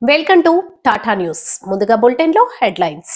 Welcome to Tata news. ముందుగా బులెటిన్లో headlines.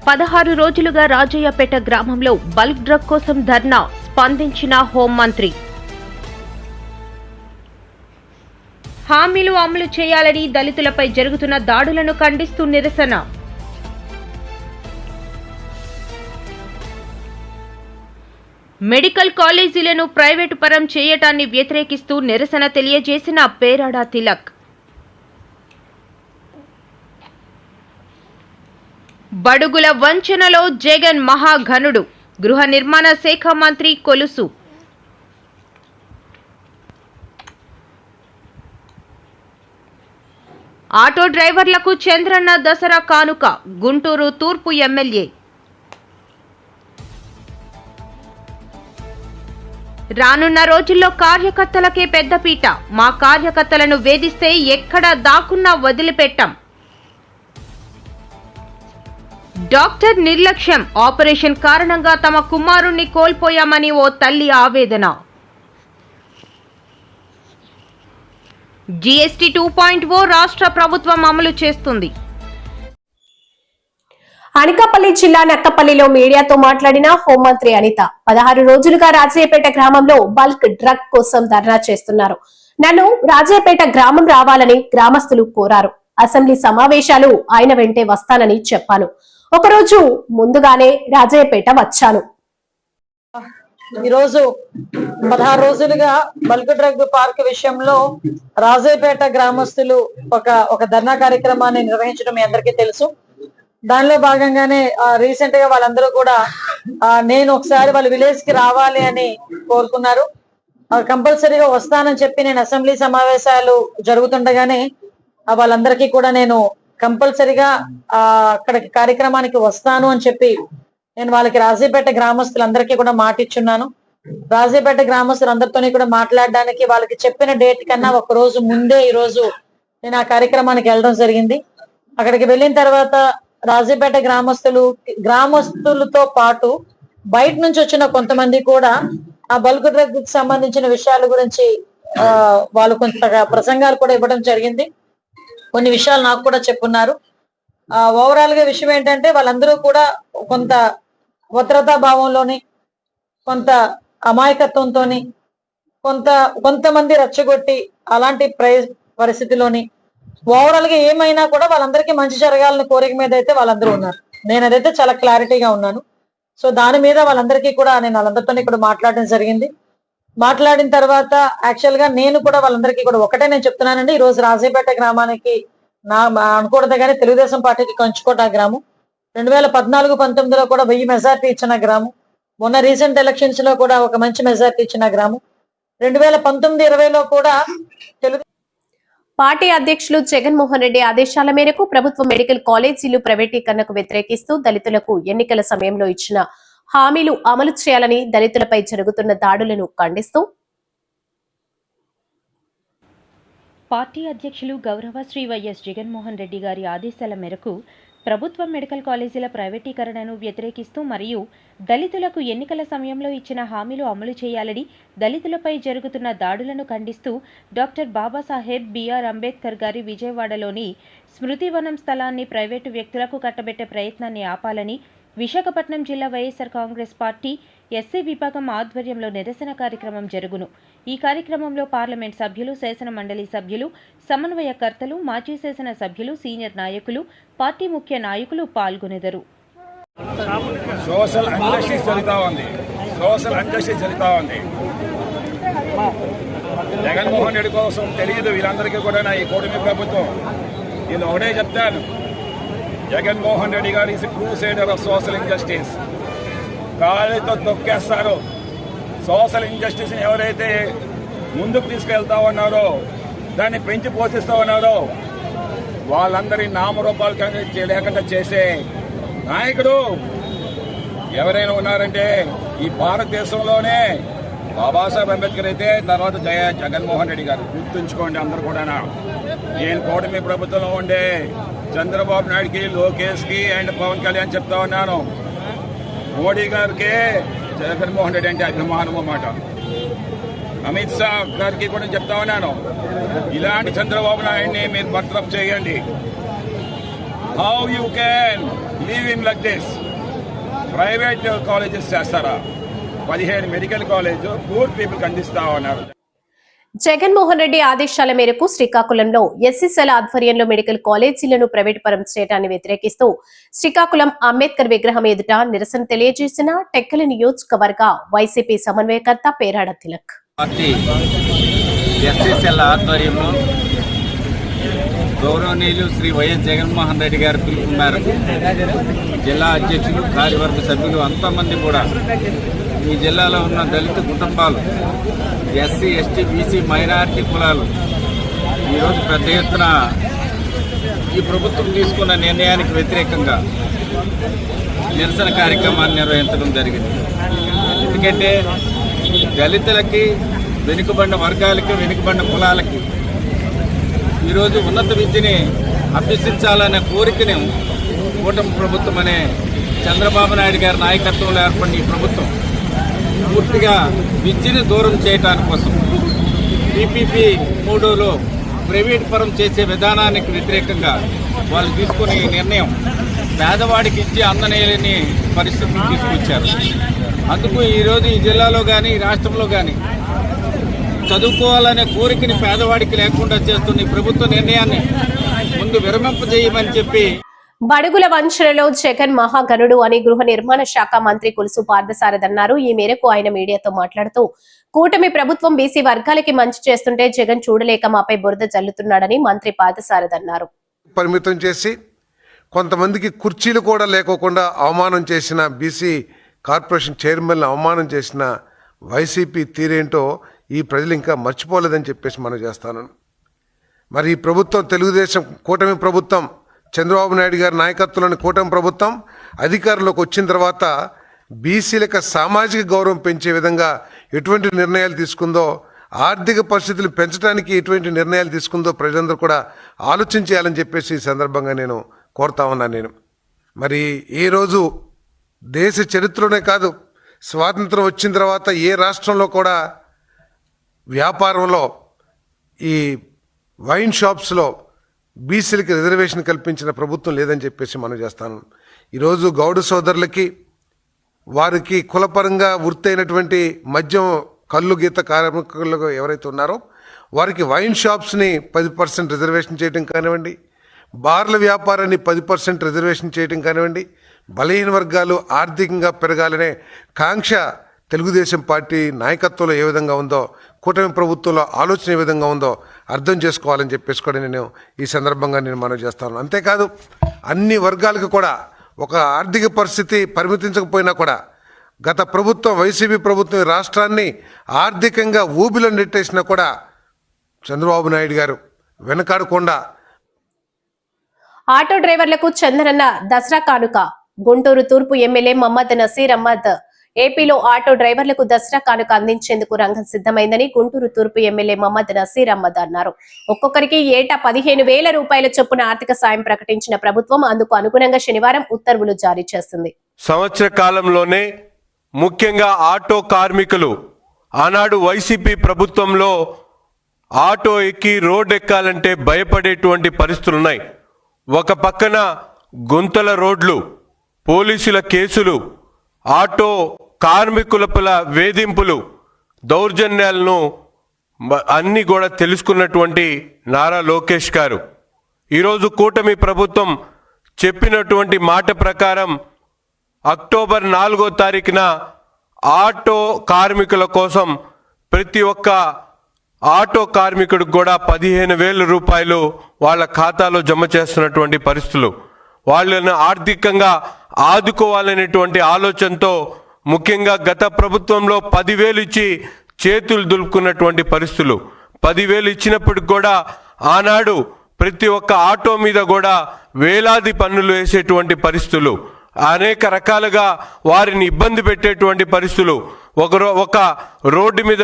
16 రోజులుగా రాజయ్యపేట గ్రామంలో బల్క్ డ్రగ్ కోసం ధర్నా, స్పందించిన హోంమంత్రి. హామీలు అమలు చేయాలని దళితులపై జరుగుతున్న దాడులను ఖండిస్తూ నిరసన. మెడికల్ కాలేజీలను ప్రైవేటు పరం చేయటాన్ని వ్యతిరేకిస్తూ నిరసన తెలియజేసిన పేరాడ తిలక్. బడుగుల వంచనలో జగన్ మహాఘనుడు, గృహ నిర్మాణ శాఖ మంత్రి కొలుసు. ఆటో డ్రైవర్లకు చంద్రన్న దసరా కానుక, గుంటూరు తూర్పు ఎమ్మెల్యే. రానున్న రోజుల్లో కార్యకర్తలకే పెద్దపీట, మా కార్యకర్తలను వేధిస్తే ఎక్కడ దాక్కున్నా వదిలిపెట్టాం. డాక్టర్ నిర్లక్ష్యం, ఆపరేషన్ కారణంగా తమ కుమారుణ్ణి కోల్పోయామని ఓ తల్లి ఆవేదన. జీఎస్టీ 2.0 రాష్ట్ర ప్రభుత్వం అమలు చేస్తుంది. అనకాపల్లి జిల్లా నక్కపల్లిలో మీడియాతో మాట్లాడిన హోంమంత్రి అనిత, 16 రోజులుగా రాజయ్యపేట గ్రామంలో బల్క్ డ్రగ్ కోసం ధర్నా చేస్తున్నారు. నన్ను రాజయ్యపేట గ్రామం రావాలని గ్రామస్తులు కోరారు. అసెంబ్లీ సమావేశాలు ఆయన వెంటే వస్తానని చెప్పాను. ఒకరోజు ముందుగానే రాజయ్యపేట వచ్చాను. ఈరోజు 16 రోజులుగా బల్క్ డ్రగ్ పార్క్ విషయంలో రాజయ్యపేట గ్రామస్తులు ఒక ధర్నా కార్యక్రమాన్ని నిర్వహించడం మీ అందరికీ తెలుసు. దానిలో భాగంగానే రీసెంట్ గా వాళ్ళందరూ కూడా నేను ఒకసారి వాళ్ళ విలేజ్ కి రావాలి అని కోరుకున్నారు. కంపల్సరీగా వస్తానని చెప్పి నేను అసెంబ్లీ సమావేశాలు జరుగుతుండగానే వాళ్ళందరికీ కూడా నేను కంపల్సరీగా అక్కడికి కార్యక్రమానికి వస్తాను అని చెప్పి నేను వాళ్ళకి రాజయ్యపేట గ్రామస్తులందరికీ కూడా మాట ఇచ్చున్నాను. రాజయ్యపేట గ్రామస్తులందరితోని కూడా మాట్లాడడానికి వాళ్ళకి చెప్పిన డేట్ కన్నా ఒక రోజు ముందే ఈ రోజు నేను ఆ కార్యక్రమానికి వెళ్ళడం జరిగింది. అక్కడికి వెళ్ళిన తర్వాత రాజయ్యపేట గ్రామస్తులతో పాటు బయట నుంచి వచ్చిన కొంతమంది కూడా ఆ బల్క్ డ్రగ్ కి సంబంధించిన విషయాల గురించి వాళ్ళు కొంత ప్రసంగాలు కూడా ఇవ్వడం జరిగింది. కొన్ని విషయాలు నాకు కూడా చెప్పున్నారు. ఓవరాల్ గా విషయం ఏంటంటే వాళ్ళందరూ కూడా కొంత భద్రతా భావంలోని, కొంత అమాయకత్వంతోని, కొంతమంది రెచ్చగొట్టి అలాంటి పరిస్థితిలోని ఓవరాల్ గా ఏమైనా కూడా వాళ్ళందరికీ మంచి జరగాలని కోరిక మీద అయితే వాళ్ళందరూ ఉన్నారు. నేను అదైతే చాలా క్లారిటీగా ఉన్నాను. సో దాని మీద వాళ్ళందరికీ కూడా నేను వాళ్ళందరితో ఇక్కడ మాట్లాడడం జరిగింది. మాట్లాడిన తర్వాత యాక్చువల్ గా నేను కూడా వాళ్ళందరికీ కూడా ఒకటే నేను చెప్తున్నానండి, ఈ రోజు రాజయ్యపేట గ్రామానికి అనకూడదు కానీ తెలుగుదేశం పార్టీకి కంచుకోట గ్రామం. 2014-19లో కూడా 1000 మెజార్టీ ఇచ్చిన గ్రామం. మొన్న రీసెంట్ ఎలక్షన్స్ లో కూడా ఒక మంచి మెజార్టీ ఇచ్చిన గ్రామం. 2019-20లో కూడా పార్టీ అధ్యక్షులు జగన్మోహన్ రెడ్డి ఆదేశాల మేరకు ప్రభుత్వ మెడికల్ కాలేజీలు ప్రైవేటీకరణకు వ్యతిరేకిస్తూ దళితులకు ఎన్నికల సమయంలో ఇచ్చిన హామీలు అమలు చేయాలని దళితులపై జరుగుతున్న దాడులను ఖండిస్తూ పార్టీ అధ్యక్షులు గౌరవ శ్రీ వైఎస్ జగన్మోహన్ రెడ్డి గారి ఆదేశాల మేరకు ప్రభుత్వ మెడికల్ కాలేజీల ప్రైవేటీకరణను వ్యతిరేకిస్తూ మరియు దళితులకు ఎన్నికల సమయంలో ఇచ్చిన హామీలు అమలు చేయాలని దళితులపై జరుగుతున్న దాడులను ఖండిస్తూ డాక్టర్ బాబాసాహెబ్ బిఆర్ అంబేద్కర్ గారి విజయవాడలోని స్మృతివనం స్థలాన్ని ప్రైవేటు వ్యక్తులకు కట్టబెట్టే ప్రయత్నాన్ని ఆపాలని విశాఖపట్నం జిల్లా వైఎస్ఆర్ కాంగ్రెస్ పార్టీ ఎస్సీ విభాగం ఆధ్వర్యంలో నిరసన కార్యక్రమం జరుగును. ఈ కార్యక్రమంలో పార్లమెంట్ సభ్యులు, శాసన మండలి సభ్యులు, సమన్వయకర్తలు, మాజీ శాసన సభ్యులు, సీనియర్ నాయకులు, పార్టీ ముఖ్య నాయకులు పాల్గొనెదరు. సోషల్ ఇంజస్టిస్ జరుగుతా ఉంది. జగన్మోహన్ రెడ్డి కోసం తెలియదు వీళ్ళందరికీ కూడా ఈ కూటమి ప్రభుత్వం. నేను ఒకటే చెప్తాను, జగన్మోహన్ రెడ్డి గారు is crusader of social injustice. కాళ్ళతో తొక్కేస్తారు. సోషల్ ఇంజస్టిస్ని ఎవరైతే ముందుకు తీసుకెళ్తా ఉన్నారో, దాన్ని పెంచి పోషిస్తూ ఉన్నారో వాళ్ళందరి నామరూపాలు లేకుండా చేసే నాయకుడు ఎవరైనా ఉన్నారంటే ఈ భారతదేశంలోనే బాబాసాహెబ్ అంబేద్కర్ అయితే, తర్వాత జగన్మోహన్ రెడ్డి గారు. గుర్తుంచుకోండి అందరూ కూడా. నేను కూటమి ప్రభుత్వంలో ఉండే చంద్రబాబు నాయుడుకి, లోకేష్కి అండ్ పవన్ కళ్యాణ్ చెప్తా ఉన్నాను, మోడీ గారికి జగన్మోహన్ రెడ్డి అంటే అభిమానం అన్నమాట. అమిత్ షా గారికి కూడా చెప్తా ఉన్నాను, ఇలాంటి చంద్రబాబు నాయుడిని మీరు బర్తరఫ్ చేయండి. How you can leave him like this? Private colleges చేస్తారా? 15 మెడికల్ కాలేజ్ పూర్ పీపుల్కి అందిస్తా ఉన్నారు. జగన్మోహన్ రెడ్డి ఆదేశాల మేరకు శ్రీకాకుళంలో ఎస్సీసీల ఆధ్వర్యంలో మెడికల్ కాలేజీలను ప్రైవేట్ పరం చేయడాన్ని వ్యతిరేకిస్తూ శ్రీకాకుళం అంబేద్కర్ విగ్రహం ఎదుట నిరసన తెలియజేసిన టెక్కలి నియోజకవర్గ వైసీపీ సమన్వయకర్త పేరాడ తిలక్. పార్టీ ఎస్సీసీల ఆధ్వర్యంలో గౌరవనీయులు శ్రీ వైఎస్ జగన్మోహన్ రెడ్డి గారి పిలుపు మేరకు జిల్లా అధ్యక్షులు, కార్యవర్గ సభ్యులు అంతమంది కూడా ఈ జిల్లాలో ఉన్న దళిత కుటుంబాలు, ఎస్సీ, ఎస్టీ, బీసీ, మైనారిటీ కులాలు ఈరోజు పెద్ద ఎత్తున ఈ ప్రభుత్వం తీసుకున్న నిర్ణయానికి వ్యతిరేకంగా నిరసన కార్యక్రమాన్ని నిర్వహించడం జరిగింది. ఎందుకంటే దళితులకి, వెనుకబడిన వర్గాలకి, వెనుకబడిన కులాలకి ఈరోజు ఉన్నత విద్యని అభ్యసించాలనే కోరికను కూటమి ప్రభుత్వం అనే చంద్రబాబు నాయుడు గారి నాయకత్వంలో ఏర్పడిన ఈ ప్రభుత్వం పూర్తిగా విద్యను దూరం చేయడానికి కోసం PPP 3లో ప్రైవేట్ పరం చేసే విధానానికి వ్యతిరేకంగా వాళ్ళు తీసుకునే ఈ నిర్ణయం పేదవాడికి ఇచ్చి అందనేయలేని పరిస్థితిని తీసుకొచ్చారు. అందుకు ఈరోజు ఈ జిల్లాలో కానీ, ఈ రాష్ట్రంలో కానీ చదువుకోవాలనే కోరికని పేదవాడికి లేకుండా చేస్తున్న ఈ ప్రభుత్వ నిర్ణయాన్ని ముందు విరమింపజేయమని చెప్పి బడుగుల వంచనలో జగన్ మహాగణుడు అని గృహ నిర్మాణ శాఖ మంత్రి కొలుసు పార్థసారథి అన్నారు. ఈ మేరకు ఆయన మీడియాతో మాట్లాడుతూ కూటమి ప్రభుత్వం బీసీ వర్గాలకి మంచి చేస్తుంటే జగన్ చూడలేక మాపై బురద జల్లుతున్నాడని మంత్రి పార్థసారథి అన్నారు. పరిమితం చేసి కొంతమందికి కుర్చీలు కూడా లేకోకుండా అవమానం చేసిన బీసీ కార్పొరేషన్ చైర్మన్ అవమానం చేసిన వైసీపీ తీరేంటో ఈ ప్రజలు ఇంకా మర్చిపోలేదని చెప్పేసి మనం చేస్తాను. మరి ఈ ప్రభుత్వం, తెలుగుదేశం కూటమి ప్రభుత్వం, చంద్రబాబు నాయుడు గారి నాయకత్వంలోని కూటమి ప్రభుత్వం అధికారంలోకి వచ్చిన తర్వాత బీసీలకు సామాజిక గౌరవం పెంచే విధంగా ఎటువంటి నిర్ణయాలు తీసుకుందో, ఆర్థిక పరిస్థితులు పెంచడానికి ఎటువంటి నిర్ణయాలు తీసుకుందో ప్రజలందరూ కూడా ఆలోచించేయాలని చెప్పేసి ఈ సందర్భంగా నేను కోరుతా ఉన్నాను. మరి ఏ రోజు దేశ చరిత్రలోనే కాదు, స్వాతంత్రం వచ్చిన తర్వాత ఏ రాష్ట్రంలో కూడా వ్యాపారంలో ఈ వైన్ షాప్స్లో బీసీలకి రిజర్వేషన్ కల్పించిన ప్రభుత్వం లేదని చెప్పేసి మనం చేస్తాను. ఈరోజు గౌడ సోదరులకి, వారికి కులపరంగా వృత్తి అయినటువంటి మద్యం, కళ్ళు గీత కార్మికులు ఎవరైతే ఉన్నారో వారికి వైన్ షాప్స్ని 10% రిజర్వేషన్ చేయడం కానివ్వండి, బార్ల వ్యాపారాన్ని 10% రిజర్వేషన్ చేయడం కానివ్వండి, బలహీన వర్గాలు ఆర్థికంగా పెరగాలనే కాంక్ష తెలుగుదేశం పార్టీ నాయకత్వంలో ఏ విధంగా ఉందో, కూటమి ప్రభుత్వంలో ఆలోచన ఏ విధంగా ఉందో అర్థం చేసుకోవాలని చెప్పేసి కూడా నేను ఈ సందర్భంగా మనవి చేస్తాను. అంతేకాదు అన్ని వర్గాలకు కూడా ఒక ఆర్థిక పరిస్థితి పరిమితించకపోయినా కూడా గత ప్రభుత్వం, వైసీపీ ప్రభుత్వం రాష్ట్రాన్ని ఆర్థికంగా ఊబిలో నెట్టేసినా కూడా చంద్రబాబు నాయుడు గారు వెనకాడకుండా ఆటో డ్రైవర్లకు చంద్రన్న దసరా కానుక. గుంటూరు తూర్పు ఎమ్మెల్యే మహమ్మద్ నసీర్ అహ్మద్ ఏపీలో ఆటో డ్రైవర్లకు దసరా కానుక అందించేందుకు రంగం సిద్ధమైందని గుంటూరు తూర్పు ఎమ్మెల్యే మహమ్మద్ నసీర్ అహ్మద్ అన్నారు. ఒక్కొక్కరికి ఏటా 15,000 రూపాయల చొప్పున ఆర్థిక సాయం ప్రకటించిన ప్రభుత్వం అందుకు అనుగుణంగా శనివారం ఉత్తర్వులు జారీ చేసింది. సంవత్సర కాలంలోనే ముఖ్యంగా ఆటో కార్మికులు ఆనాడు వైసీపీ ప్రభుత్వంలో ఆటో ఎక్కి రోడ్ ఎక్కాలంటే భయపడేటువంటి పరిస్థితులున్నాయి. ఒక పక్కన గుంతల రోడ్లు, పోలీసుల కేసులు, ఆటో కార్మికుల వేధింపులు, దౌర్జన్యాలను అన్నీ కూడా తెలుసుకున్నటువంటి నారా లోకేష్ గారు ఈరోజు కూటమి ప్రభుత్వం చెప్పినటువంటి మాట ప్రకారం అక్టోబర్ 4వ తారీఖున ఆటో కార్మికుల కోసం ప్రతి ఒక్క ఆటో కార్మికుడికి కూడా 15,000 రూపాయలు వాళ్ళ ఖాతాలో జమ చేస్తున్నటువంటి పరిస్థితులు. వాళ్ళను ఆర్థికంగా ఆదుకోవాలనేటువంటి ఆలోచనతో ముఖ్యంగా గత ప్రభుత్వంలో 10,000 ఇచ్చి చేతులు దులుపుకున్నటువంటి పరిస్థితులు. 10,000 ఇచ్చినప్పటికి కూడా ఆనాడు ప్రతి ఒక్క ఆటో మీద కూడా వేలాది పన్నులు వేసేటువంటి పరిస్థితులు, అనేక రకాలుగా వారిని ఇబ్బంది పెట్టేటువంటి పరిస్థితులు. ఒక రోడ్డు మీద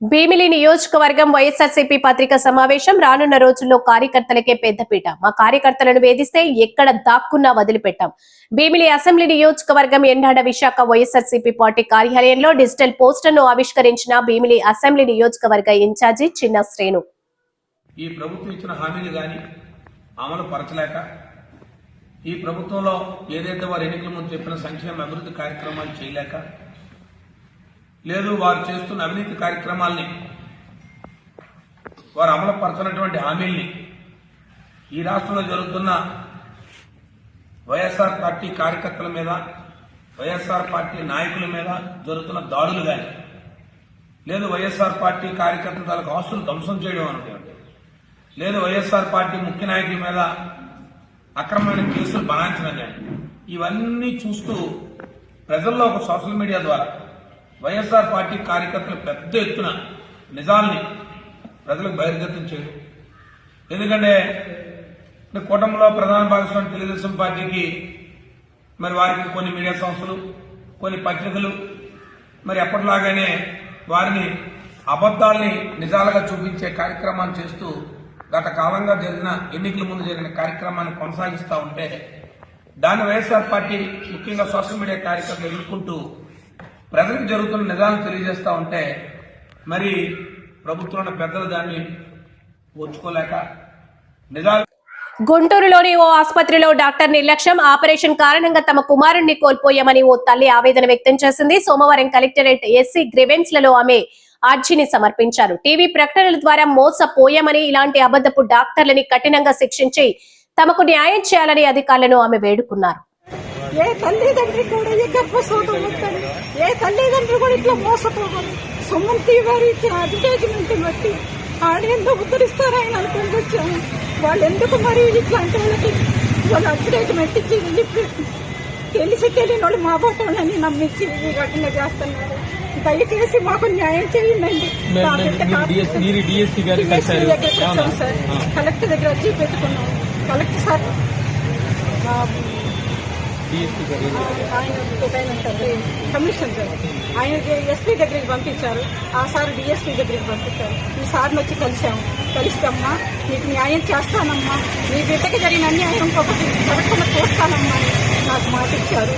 భీమిలి నియోజకవర్గం వైఎస్ఆర్సీపీ పత్రికా సమావేశం. రానున్న రోజుల్లో కార్యకర్తలకే పెద్దపీట. మా కార్యకర్తలను వేధిస్తే ఎక్కడ దాక్కున్నా వదిలిపెట్టాం. భీమిలి అసెంబ్లీ నియోజకవర్గం ఎండాడ విశాఖ వైఎస్ఆర్సీపీ పార్టీ కార్యాలయంలో డిజిటల్ పోస్టర్ను ఆవిష్కరించిన భీమిలి అసెంబ్లీ నియోజకవర్గ ఇన్ఛార్జి చిన్న శ్రేణు. ఈ ప్రభుత్వం ఇచ్చిన హామీలు కానీ అమలు పరచలేక, ఈ ప్రభుత్వంలో ఏదైతే వారు ఎన్నికల ముందు చెప్పిన సంక్షేమ అభివృద్ధి కార్యక్రమాలు చేయలేక, లేదు వారు చేస్తున్న అవినీతి కార్యక్రమాల్ని, వారు అమలు పరచినటువంటి హామీల్ని, ఈ రాష్ట్రంలో జరుగుతున్న వైఎస్ఆర్ పార్టీ కార్యకర్తల మీద, వైఎస్ఆర్ పార్టీ నాయకుల మీద జరుగుతున్న దాడులు కానీ, లేదు వైఎస్ఆర్ పార్టీ కార్యకర్తల తాలూకు ఆస్తులు ధ్వంసం చేయడం అనుకోండి, లేదు వైఎస్ఆర్ పార్టీ ముఖ్య నాయకుల మీద అక్రమమైన కేసులు బనాయించడం కానీ, ఇవన్నీ చూస్తూ ప్రజల్లో ఒక సోషల్ మీడియా ద్వారా వైఎస్ఆర్ పార్టీ కార్యకర్తలు పెద్ద ఎత్తున నిజాల్ని ప్రజలకు బహిర్గతం చేయడం. ఎందుకంటే కూటమిలో ప్రధాన భాగస్వామి తెలుగుదేశం పార్టీకి మరి వారికి కొన్ని మీడియా సంస్థలు, కొన్ని పత్రికలు మరి ఎప్పటిలాగానే వారిని అబద్ధాల్ని నిజాలుగా చూపించే కార్యక్రమాన్ని చేస్తూ గత కాలంగా జరిగిన ఎన్నికల ముందు జరిగిన కార్యక్రమాన్ని కొనసాగిస్తూ ఉంటే, దాన్ని వైఎస్ఆర్ పార్టీ ముఖ్యంగా సోషల్ మీడియా కార్యకర్తలు ఎదుర్కొంటూ ప్రజలకు జరుగుతున్న నిజాలను తెలియజేస్తూ ఉంటే, మరి ప్రభుత్వంలో పెద్దలు దాన్ని ఓర్చుకోలేక నిజాలు. గుంటూరులోని ఓ ఆసుపత్రిలో డాక్టర్ నిర్లక్ష్యం, ఆపరేషన్ కారణంగా తమ కుమారుణ్ణి కోల్పోయామని ఓ తల్లి ఆవేదన వ్యక్తం చేసింది. సోమవారం కలెక్టరేట్ ఎస్సీ గ్రీవెన్స్లలో ఆమె అర్జీని సమర్పించారు. టీవీ ప్రకటనల ద్వారా మోసపోయామని, ఇలాంటి అబద్ధపు డాక్టర్లని కఠినంగా శిక్షించి తమకు న్యాయం చేయాలని అధికారులను ఆమె వేడుకున్నారు. ఏ తల్లిదండ్రి కూడా ఈ గర్భస్ఫోటం వద్దని, ఏ తల్లిదండ్రులు కూడా ఇట్లా మోసపోవాలి. సుమంతి గారు ఇచ్చిన అడ్వర్టైజ్మెంట్ బట్టి ఆడ ఎందుకు ఉద్ధరిస్తారని అనుకుని వచ్చాము. వాళ్ళు ఎందుకు మరి ఇట్లాంటి వాళ్ళకి వాళ్ళు అడ్వర్టైజ్మెంట్ ఇచ్చి తెలిసి తెలియని వాళ్ళు మా బాటోళ్ళని నమ్మించి ఈ రకంగా చేస్తున్నారు. దయచేసి మాకు న్యాయం చేయండి. కలెక్టర్ దగ్గర వచ్చి పెట్టుకున్నాం. కలెక్టర్ సార్ కమిషనర్ గారు ఆయనకి ఎస్పీ దగ్గరికి పంపించారు. ఆ సార్ డిఎస్పీ దగ్గరికి పంపించారు. ఈ సార్ని వచ్చి కలిస్తామ్మా, నీకు న్యాయం చేస్తానమ్మా, నీ బిడ్డకి జరిగిన అన్యాయం ఇంకొకటి జరగకుండా చూస్తానమ్మా అని నాకు మాట ఇచ్చారు.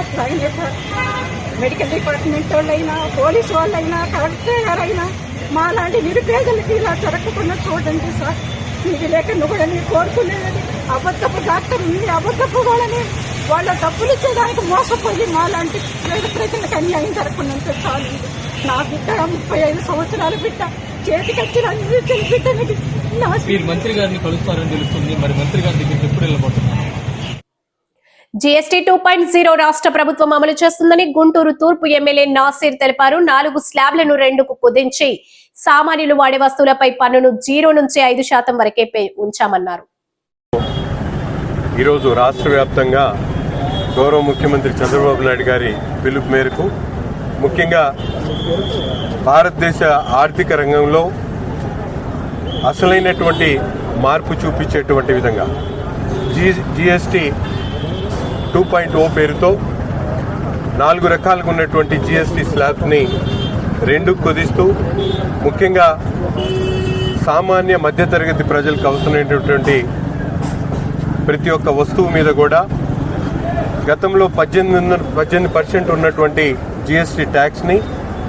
అట్లాగే సార్ మెడికల్ డిపార్ట్మెంట్ వాళ్ళైనా, పోలీసు వాళ్ళైనా, కలెక్టర్ గారైనా మా లాంటి నిరుపేదలకి ఇలా జరగకుండా చూడండి సార్. ఇది లేకుండా కూడా నేను కోరుకునేది అబద్ధపు డాక్టర్ ఉంది, అబద్ధపు వాళ్ళని వాళ్ళ డబ్బులు ఇచ్చేదానికి మోసపోయి మా లాంటి పేద ప్రజలకు అన్యాయం జరగకుండా చాలు. నా బిడ్డ 35 సంవత్సరాల బిడ్డ, చేతికొచ్చిన బిడ్డని మంత్రి గారిని కలుస్తారని తెలుస్తుంది. మరి మంత్రి గారి దగ్గరికి ఎప్పుడు వెళ్ళబోతున్నారు? జీఎస్టీ 2.0 రాష్ట్ర ప్రభుత్వం అమలు చేస్తుందని గుంటూరు తూర్పు ఎమ్మెల్యే నాసిర్ తెలిపారు. 4 స్లాబ్లను 2కు కుదించి సామాన్యులు వాడే వస్తువులపై పన్నును 0 నుంచి 5% వరకే ఉంచామన్నారు. ఈరోజు రాష్ట్ర వ్యాప్తంగా గౌరవ ముఖ్యమంత్రి చంద్రబాబు నాయుడు గారి పిలుపు మేరకు, ముఖ్యంగా భారతదేశ ఆర్థిక రంగంలో అసలైనటువంటి మార్పు చూపించేటువంటి విధంగా జీఎస్టీ 2.0 పేరుతో 4 రకాలుగా ఉన్నటువంటి జీఎస్టీ స్లాబ్స్ని 2కు కుదిస్తూ, ముఖ్యంగా సామాన్య మధ్యతరగతి ప్రజలకు అవసరమైనటువంటి ప్రతి ఒక్క వస్తువు మీద కూడా గతంలో 18% ఉన్నటువంటి జీఎస్టీ ట్యాక్స్ని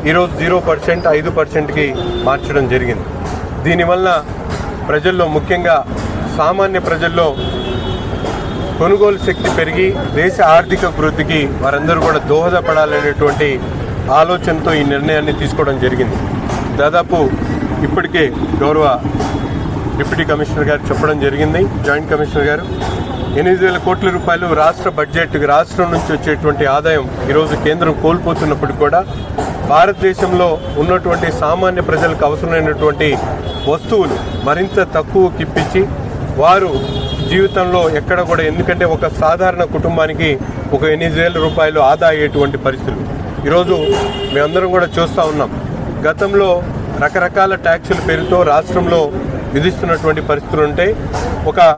ఈరోజు 0%, 5%కి మార్చడం జరిగింది. దీనివల్ల ప్రజల్లో, ముఖ్యంగా సామాన్య ప్రజల్లో కొనుగోలు శక్తి పెరిగి దేశ ఆర్థిక అభివృద్ధికి వారందరూ కూడా దోహదపడాలనేటువంటి ఆలోచనతో ఈ నిర్ణయాన్ని తీసుకోవడం జరిగింది. దాదాపు ఇప్పటికే గౌరవ డిప్యూటీ కమిషనర్ గారు చెప్పడం జరిగింది, జాయింట్ కమిషనర్ గారు, 8,000 కోట్ల రూపాయలు రాష్ట్ర బడ్జెట్, రాష్ట్రం నుంచి వచ్చేటువంటి ఆదాయం ఈరోజు కేంద్రం కోల్పోతున్నప్పుడు కూడా భారతదేశంలో ఉన్నటువంటి సామాన్య ప్రజలకు అవసరమైనటువంటి వస్తువులు మరింత తక్కువకి ఇప్పించి వారు జీవితంలో ఎక్కడ కూడా, ఎందుకంటే ఒక సాధారణ కుటుంబానికి ఒక 8,000 రూపాయలు ఆదా అయ్యేటువంటి పరిస్థితులు ఈరోజు మేమందరం కూడా చూస్తూ ఉన్నాం. గతంలో రకరకాల ట్యాక్సుల పేరుతో రాష్ట్రంలో విధిస్తున్నటువంటి పరిస్థితులు ఉంటే, ఒక